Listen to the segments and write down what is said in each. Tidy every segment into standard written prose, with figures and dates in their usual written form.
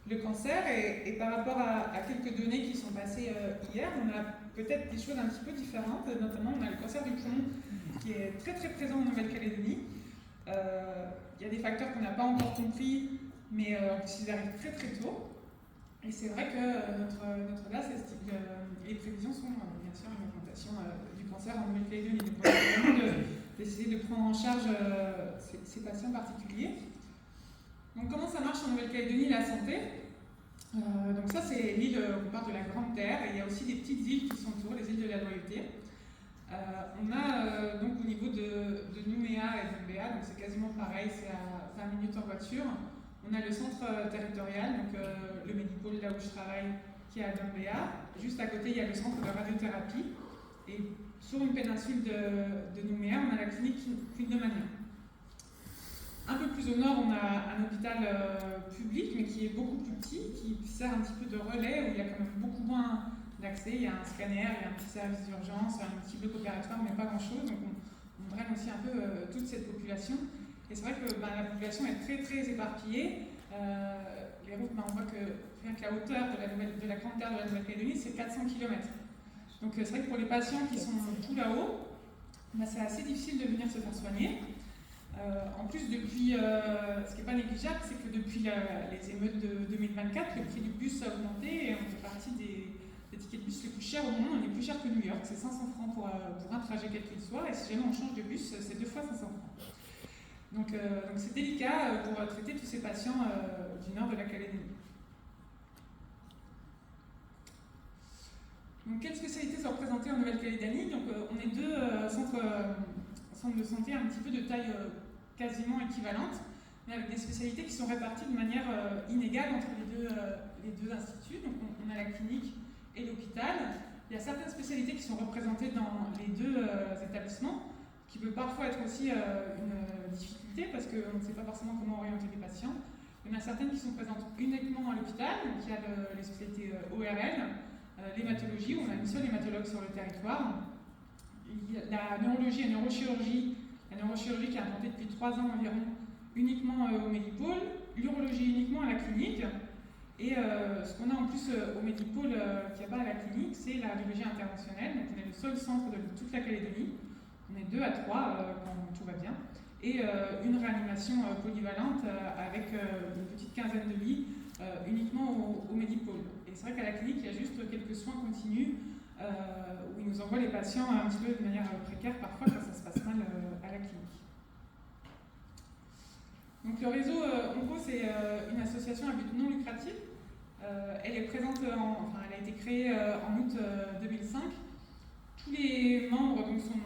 le cancer. Et par rapport à quelques données qui sont passées hier, on a peut-être des choses un petit peu différentes. Notamment, on a le cancer du poumon qui est très très présent en Nouvelle-Calédonie. Il y a des facteurs qu'on n'a pas encore compris, mais en plus ils arrivent très très tôt. Et c'est vrai que notre DAS estime que les prévisions sont bien sûr une augmentation du cancer en Nouvelle-Calédonie. Donc on a vraiment d'essayer de prendre en charge ces patients particuliers. Donc comment ça marche en Nouvelle-Calédonie, la santé? Donc ça c'est l'île, on parle de la Grande Terre, et il y a aussi des petites îles qui sont autour, les îles de la Loyauté. On a donc au niveau de Nouméa et d'Umbéa, donc c'est quasiment pareil, c'est à 20 minutes en voiture. On a le centre territorial, donc le Medipôle là où je travaille, qui est à Dumbéa. Juste à côté, il y a le centre de radiothérapie. Et sur une péninsule de Nouméa, on a la clinique Queen de Mania. Un peu plus au nord, on a un hôpital public, mais qui est beaucoup plus petit, qui sert un petit peu de relais, où il y a quand même beaucoup moins d'accès. Il y a un scanner, il y a un petit service d'urgence, un petit bloc opératoire, mais pas grand-chose. Donc on draine aussi un peu toute cette population. Et c'est vrai que la population est très très éparpillée. Les routes, on voit que rien que la hauteur de la Grande Terre de la Nouvelle-Calédonie, c'est 400 km. Donc c'est vrai que pour les patients qui sont tout là-haut, c'est assez difficile de venir se faire soigner. En plus, depuis, ce qui n'est pas négligeable, c'est que depuis les émeutes de 2024, le prix du bus a augmenté et on fait partie des tickets de bus les plus chers au monde. On est plus cher que New York, c'est 500 francs pour un trajet quel qu'il soit, et si jamais on change de bus, c'est 2 fois 500 francs. Donc c'est délicat pour traiter tous ces patients du nord de la Calédonie. Donc quelles spécialités sont représentées en Nouvelle-Calédonie? Donc on est deux centres de santé un petit peu de taille quasiment équivalente, mais avec des spécialités qui sont réparties de manière inégale entre les deux instituts. Donc on a la clinique et l'hôpital. Il y a certaines spécialités qui sont représentées dans les deux établissements, qui peut parfois être aussi une difficulté parce qu'on ne sait pas forcément comment orienter les patients. Il y en a certaines qui sont présentes uniquement à l'hôpital, donc il y a les spécialités ORL, l'hématologie, où on a une seule hématologue sur le territoire. Il y a la neurologie et la neurochirurgie qui est implantée depuis 3 ans environ uniquement au Medipôle, l'urologie uniquement à la clinique. Et ce qu'on a en plus au Medipôle qu'il n'y a pas à la clinique, c'est la radiologie interventionnelle. Donc on est le seul centre de toute la Calédonie. On est 2 à 3 quand tout va bien. Et une réanimation polyvalente avec une petite quinzaine de lits uniquement au Medipôle. Et c'est vrai qu'à la clinique, il y a juste quelques soins continus où ils nous envoient les patients un petit peu de manière précaire parfois quand ça se passe mal à la clinique. Donc le réseau Onco, c'est une association à but non lucratif. Elle est présente, elle a été créée en août 2005. Tous les membres donc, sont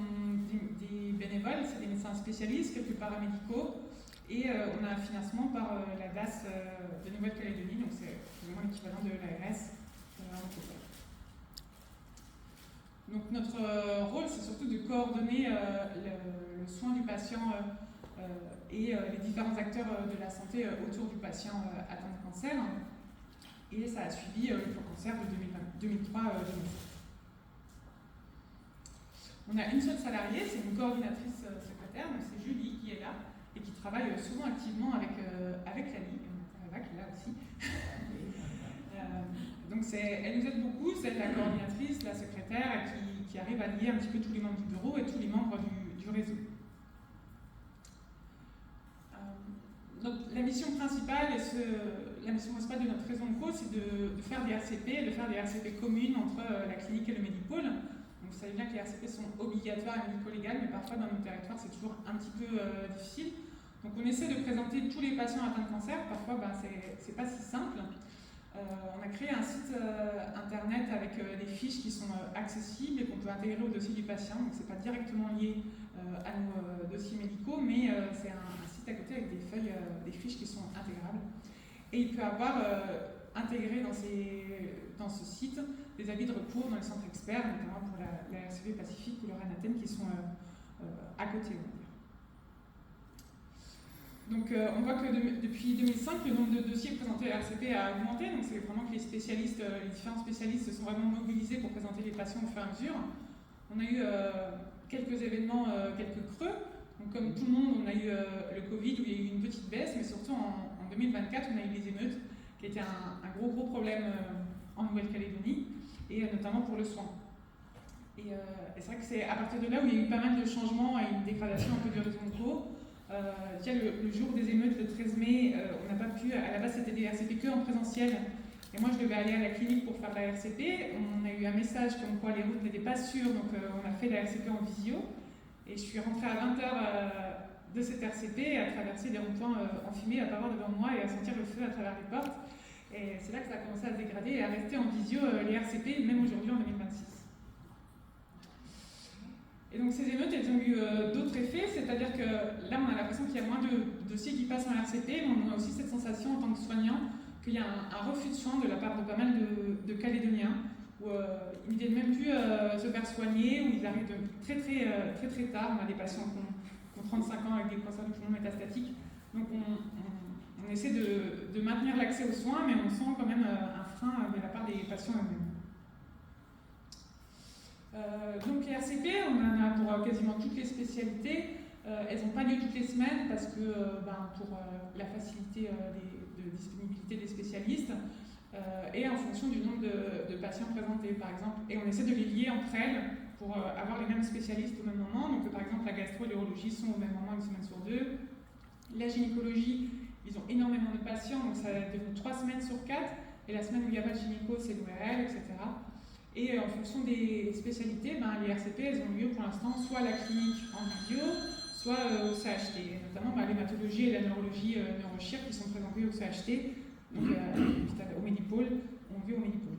des bénévoles, c'est des médecins spécialistes, quelques paramédicaux, et on a un financement par la DAS de Nouvelle-Calédonie, donc c'est vraiment l'équivalent de l'ARS en total. Donc notre rôle, c'est surtout de coordonner le soin du patient et les différents acteurs de la santé autour du patient atteint de cancer. Et ça a suivi le plan cancer de 2003-2007. On a une seule salariée, c'est une coordinatrice secrétaire, donc c'est Julie qui est là et qui travaille souvent activement avec Lali, Eva qui est là aussi. Donc elle nous aide beaucoup, c'est la coordinatrice, la secrétaire qui arrive à lier un petit peu tous les membres du bureau et tous les membres du réseau. Donc, la mission principale de notre réseau Onco, c'est de faire des RCP communes entre la clinique et le Medipôle. Donc, vous savez bien que les RCP sont obligatoires et médico-légales, mais parfois dans nos territoires, c'est toujours un petit peu difficile. Donc, on essaie de présenter tous les patients atteints de cancer. Parfois, c'est pas si simple. On a créé un site internet avec des fiches qui sont accessibles et qu'on peut intégrer au dossier du patient. Donc, c'est pas directement lié à nos dossiers médicaux, mais c'est un site à côté avec des feuilles, des fiches qui sont intégrables. Et il peut avoir intégré dans ce site des avis de recours dans les centres experts, notamment pour la RCP Pacifique ou le RANATEN qui sont à côté. Donc on voit que depuis 2005, le nombre de dossiers présentés à la RCP a augmenté, donc c'est vraiment que les différents spécialistes se sont vraiment mobilisés pour présenter les patients au fur et à mesure. On a eu quelques événements, quelques creux. Donc comme tout le monde, on a eu le Covid où il y a eu une petite baisse, mais surtout en 2024, on a eu les émeutes qui était un gros problème en Nouvelle-Calédonie, et notamment pour le soin. Et c'est vrai que c'est à partir de là où il y a eu pas mal de changements et une dégradation un peu du réseau locaux. Déjà le jour des émeutes, le 13 mai, on n'a pas pu, à la base c'était des RCP que en présentiel, et moi je devais aller à la clinique pour faire la RCP. On a eu un message comme quoi les routes n'étaient pas sûres, donc on a fait la RCP en visio, et je suis rentrée à 20h de cette RCP, à traverser des ronds-points enfumés, à pas voir devant moi et à sentir le feu à travers les portes. Et c'est là que ça a commencé à se dégrader et à rester en visio les RCP, même aujourd'hui en 2026. Et donc ces émeutes, elles ont eu d'autres effets, c'est-à-dire que là on a l'impression qu'il y a moins de dossiers qui passent en RCP, mais on a aussi cette sensation en tant que soignant qu'il y a un refus de soins de la part de pas mal de Calédoniens, où ils ne viennent même plus se faire soigner, où ils arrivent très tard. On a des patients qui ont 35 ans avec des cancers du poumon métastatiques, donc on essaie de maintenir l'accès aux soins, mais on sent quand même un frein de la part des patients eux-mêmes. Donc les RCP, on en a pour quasiment toutes les spécialités. Elles n'ont pas lieu toutes les semaines parce que pour la facilité de disponibilité des spécialistes et en fonction du nombre de patients présentés par exemple. Et on essaie de les lier entre elles pour avoir les mêmes spécialistes au même moment. Donc par exemple la gastro et l'urologie sont au même moment une semaine sur deux. La gynécologie, ils ont énormément de patients, donc ça devient 3 semaines sur 4. Et la semaine où il n'y a pas de gynéco, c'est l'ORL, etc. Et en fonction des spécialités, les RCP, elles ont lieu pour l'instant soit à la clinique en visio, soit au CHT. Et notamment l'hématologie et la neurologie neurochir qui sont présentées au CHT, donc au Médipôle, on vit au Médipôle.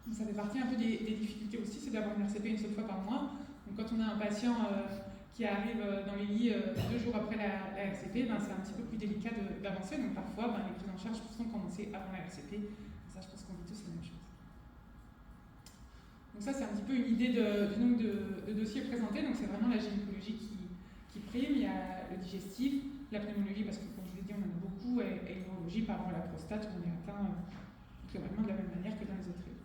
Donc ça fait partie un peu des difficultés aussi, c'est d'avoir une RCP une seule fois par mois. Donc quand on a un patient qui arrive dans les lits 2 jours après la RCP, c'est un petit peu plus délicat d'avancer. Donc parfois, les prises en charge sont commencées avant la RCP. Ça, je pense qu'on vit tous la même chose. Donc ça, c'est un petit peu une idée du nombre de dossiers présentés. Donc c'est vraiment la gynécologie qui prime. Il y a le digestif, la pneumologie, parce que comme je vous l'ai dit, on en a beaucoup, et l'urologie par rapport à la prostate, où on est atteint globalement de la même manière que dans les autres régions.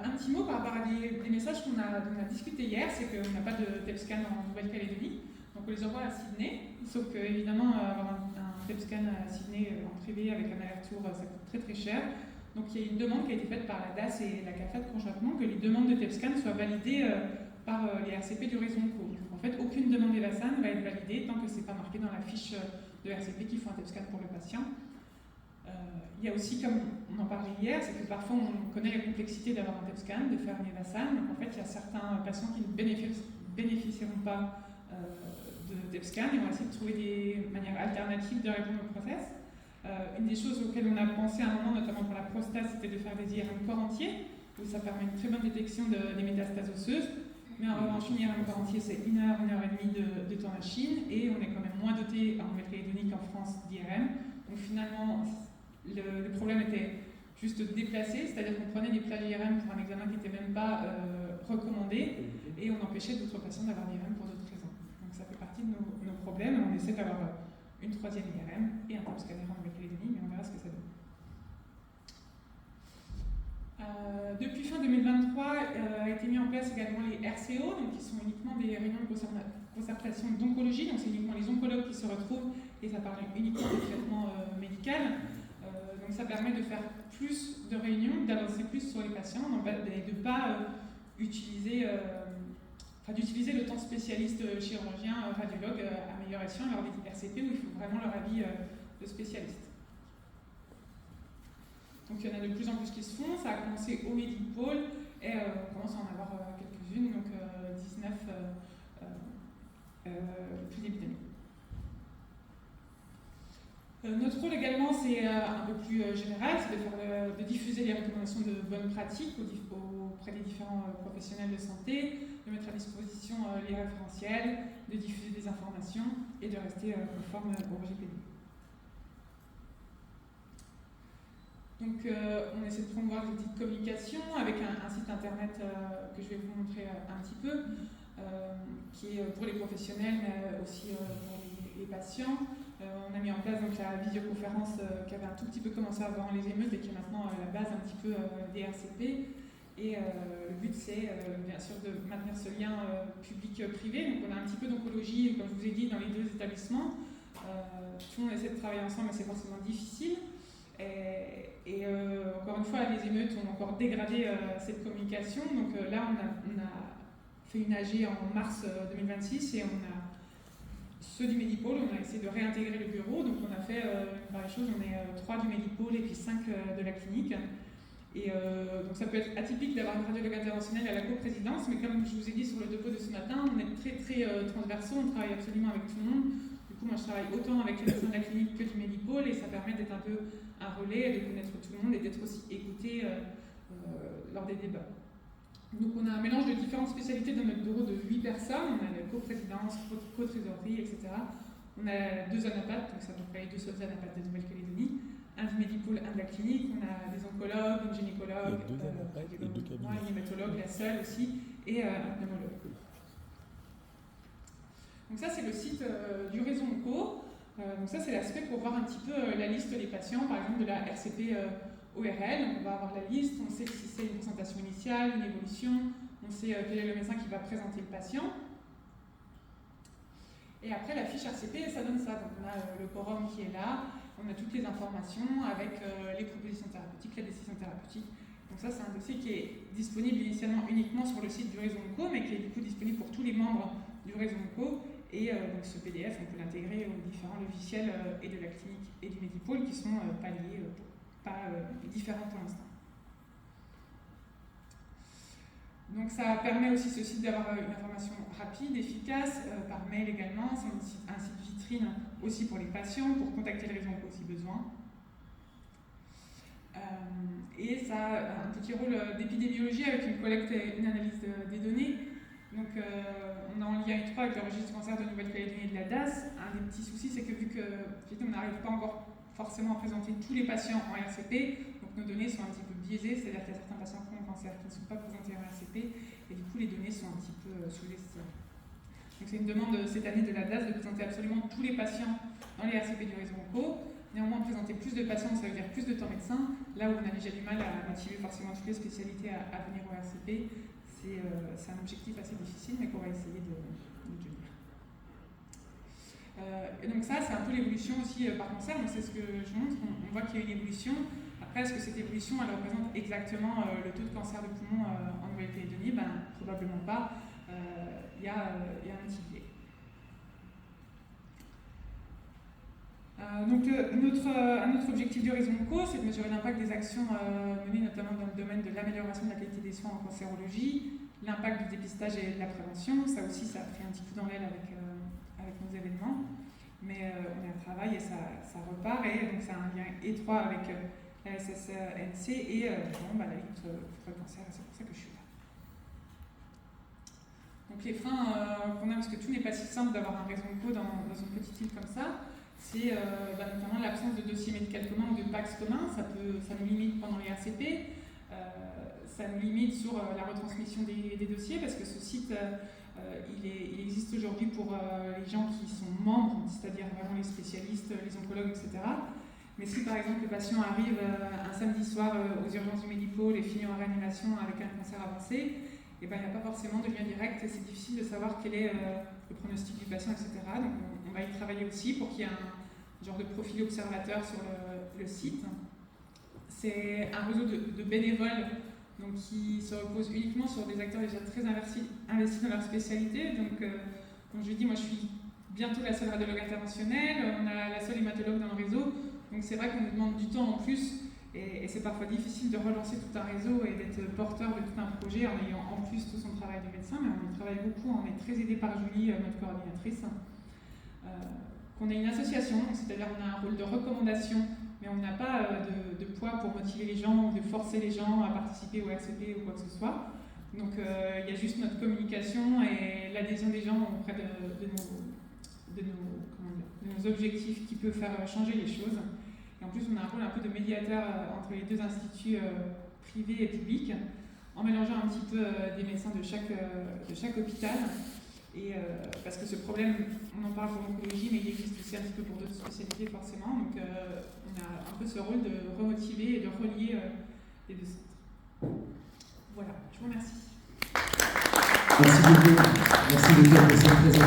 Un petit mot par rapport à des messages dont on a discuté hier, c'est qu'on n'a pas de TEP-scan en Nouvelle-Calédonie, donc on les envoie à Sydney, sauf que évidemment avoir un TEP-scan à Sydney en privé avec un aller-retour, ça coûte très cher. Donc il y a une demande qui a été faite par la DAS et la CAFAT conjointement que les demandes de TEP-scan soient validées par les RCP du réseau co. Donc en fait, aucune demande d'EVASAN va être validée tant que ce n'est pas marqué dans la fiche de RCP qui font un TEP-scan pour le patient. Il y a aussi, comme on en parlait hier, c'est que parfois on connaît la complexité d'avoir un TEP-scan, de faire un EVASAN. Donc en fait, il y a certains patients qui ne bénéficieront pas de TEP-scan et on va essayer de trouver des manières alternatives de répondre au process. Une des choses auxquelles on a pensé à un moment, notamment pour la prostate, c'était de faire des IRM corps entier, où ça permet une très bonne détection des métastases osseuses. Mais en revanche, une IRM corps entier, c'est 1 heure, 1 heure et demie de temps machine, et on est quand même moins doté en Nouvelle-Calédonie qu'en France d'IRM. Donc finalement, le problème était juste déplacé, c'est-à-dire qu'on prenait des plages IRM pour un examen qui n'était même pas recommandé, et on empêchait d'autres patients d'avoir l'IRM pour d'autres raisons. Donc ça fait partie de nos problèmes. On essaie d'avoir une 3e IRM et un TEP-scanner en Nouvelle-Calédonie, mais on verra ce que ça donne. Depuis fin 2023, a été mis en place également les RCO, donc qui sont uniquement des réunions de concertation d'oncologie, donc c'est uniquement les oncologues qui se retrouvent et ça parle uniquement de traitement médical. Donc ça permet de faire plus de réunions, d'avancer plus sur les patients et de ne pas d'utiliser le temps spécialiste chirurgien, radiologue à meilleur escient lors des RCP où il faut vraiment leur avis de spécialiste. Donc il y en a de plus en plus qui se font, ça a commencé au Médipôle et on commence à en avoir quelques-unes, donc 19 depuis début d'année. Notre rôle également, c'est un peu plus général, c'est de diffuser les recommandations de bonnes pratiques auprès des différents professionnels de santé, de mettre à disposition les référentiels, de diffuser des informations et de rester conforme au RGPD. Donc on essaie de promouvoir des outils de communication avec un site internet que je vais vous montrer un petit peu, qui est pour les professionnels mais aussi pour les patients. On a mis en place donc, la visioconférence qui avait un tout petit peu commencé avant les émeutes et qui est maintenant la base un petit peu des RCP. Et le but c'est bien sûr de maintenir ce lien public-privé. Donc on a un petit peu d'oncologie, comme je vous ai dit, dans les 2 établissements. tout le monde essaie de travailler ensemble, mais c'est forcément difficile. Et encore une fois, les émeutes ont encore dégradé cette communication. Donc là, on a fait une AG en mars 2026 et on a ceux du Medipôle, on a essayé de réintégrer le bureau. Donc on a fait une pareille chose, on est 3 du Medipôle et puis 5 de la clinique. Et donc ça peut être atypique d'avoir une radiologue interventionnelle à la coprésidence, mais comme je vous ai dit sur le topo de ce matin, on est très transversaux, on travaille absolument avec tout le monde. Du coup, moi je travaille autant avec les médecins de la clinique que du Medipôle et ça permet d'être un peu un relais, de connaître tout le monde et d'être aussi écouté lors des débats. Donc on a un mélange de différentes spécialités dans notre bureau de 8 personnes, on a la coprésidence, co-trésorerie, etc. On a 2 anapathes, donc ça nous fait les 2 seuls anapathes de Nouvelle-Calédonie, un du Medipôle, un de la clinique, on a des oncologues, une gynécologue, un hématologue, la seule aussi, et un pneumologue. Donc ça c'est le site du réseau Onco. Donc ça c'est l'aspect pour voir un petit peu la liste des patients, par exemple de la RCP ORL. Donc on va avoir la liste, on sait si c'est une présentation initiale, une évolution, on sait quel est le médecin qui va présenter le patient. Et après la fiche RCP, ça donne ça. Donc on a le quorum qui est là, on a toutes les informations avec les propositions thérapeutiques, la décision thérapeutique. Donc ça c'est un dossier qui est disponible initialement uniquement sur le site du réseau Onco, mais qui est du coup disponible pour tous les membres du réseau Onco. Et donc ce PDF, on peut l'intégrer aux différents logiciels et de la clinique et du Medipôle qui sont pas liés, pas différents pour l'instant. Donc ça permet aussi ce site d'avoir une information rapide, efficace, par mail également. C'est un site vitrine aussi pour les patients, pour contacter le réseau Onco si besoin. Et ça a un petit rôle d'épidémiologie avec une collecte et une analyse des données. Donc on est en lien étroit avec le registre cancer de Nouvelle-Calédonie et de la DAS. Un des petits soucis, c'est que vu qu'on n'arrive pas encore forcément à présenter tous les patients en RCP, donc nos données sont un petit peu biaisées, c'est-à-dire qu'il y a certains patients qui ont un cancer qui ne sont pas présentés en RCP, et du coup les données sont un petit peu sous-estimées. Donc c'est une demande cette année de la DAS de présenter absolument tous les patients dans les RCP du réseau Onco. Néanmoins, présenter plus de patients, ça veut dire plus de temps médecin. Là où on a déjà du mal à motiver forcément toutes les spécialités à venir au RCP, c'est un objectif assez difficile, mais qu'on va essayer de tenir. Et donc ça, c'est un peu l'évolution aussi par cancer. Donc c'est ce que je montre. On voit qu'il y a une évolution. Après, est-ce que cette évolution, elle représente exactement le taux de cancer de poumon en Nouvelle-Calédonie? Probablement pas. Il y a un petit biais. Donc un autre objectif du réseau Onco, c'est de mesurer l'impact des actions menées notamment dans le domaine de l'amélioration de la qualité des soins en cancérologie, l'impact du dépistage et de la prévention. Ça aussi, ça a pris un petit coup dans l'aile avec nos événements, mais on est à travail et ça repart, et donc ça a un lien étroit avec la SSNC et la lutte contre le cancer, et c'est pour ça que je suis là. Donc les freins qu'on a, parce que tout n'est pas si simple d'avoir un réseau Onco dans une petite île comme ça, c'est notamment l'absence de dossier médical commun ou de PACS commun. Ça nous limite pendant les RCP, ça nous limite sur la retransmission des dossiers, parce que ce site, il existe aujourd'hui pour les gens qui sont membres, c'est-à-dire vraiment les spécialistes, les oncologues, etc. Mais si par exemple le patient arrive un samedi soir aux urgences du Medipôle et finit en réanimation avec un cancer avancé, il n'y a pas forcément de lien direct et c'est difficile de savoir quel est le pronostic du patient, etc. Donc on va y travailler aussi pour qu'il y ait un genre de profil observateur sur le site. C'est un réseau de bénévoles donc, qui se repose uniquement sur des acteurs déjà très investis dans leur spécialité. Donc comme je dis, moi je suis bientôt la seule radiologue interventionnelle, on a la seule hématologue dans le réseau, donc c'est vrai qu'on nous demande du temps en plus. Et c'est parfois difficile de relancer tout un réseau et d'être porteur de tout un projet en ayant en plus tout son travail de médecin, mais on y travaille beaucoup, on est très aidé par Julie, notre coordinatrice. Qu'on ait une association, c'est-à-dire on a un rôle de recommandation, mais on n'a pas de poids pour motiver les gens ou de forcer les gens à participer au RCP ou quoi que ce soit. Donc il y a juste notre communication et l'adhésion des gens auprès de nos objectifs qui peut faire changer les choses. Et en plus, on a un rôle un peu de médiateur entre les deux instituts privés et publics, en mélangeant un petit peu des médecins de chaque hôpital. Et parce que ce problème, on en parle pour l'oncologie, mais il existe aussi un petit peu pour d'autres spécialités forcément. Donc on a un peu ce rôle de remotiver et de relier les deux centres. Voilà, je vous remercie. Merci beaucoup. Merci de faire cette présentation.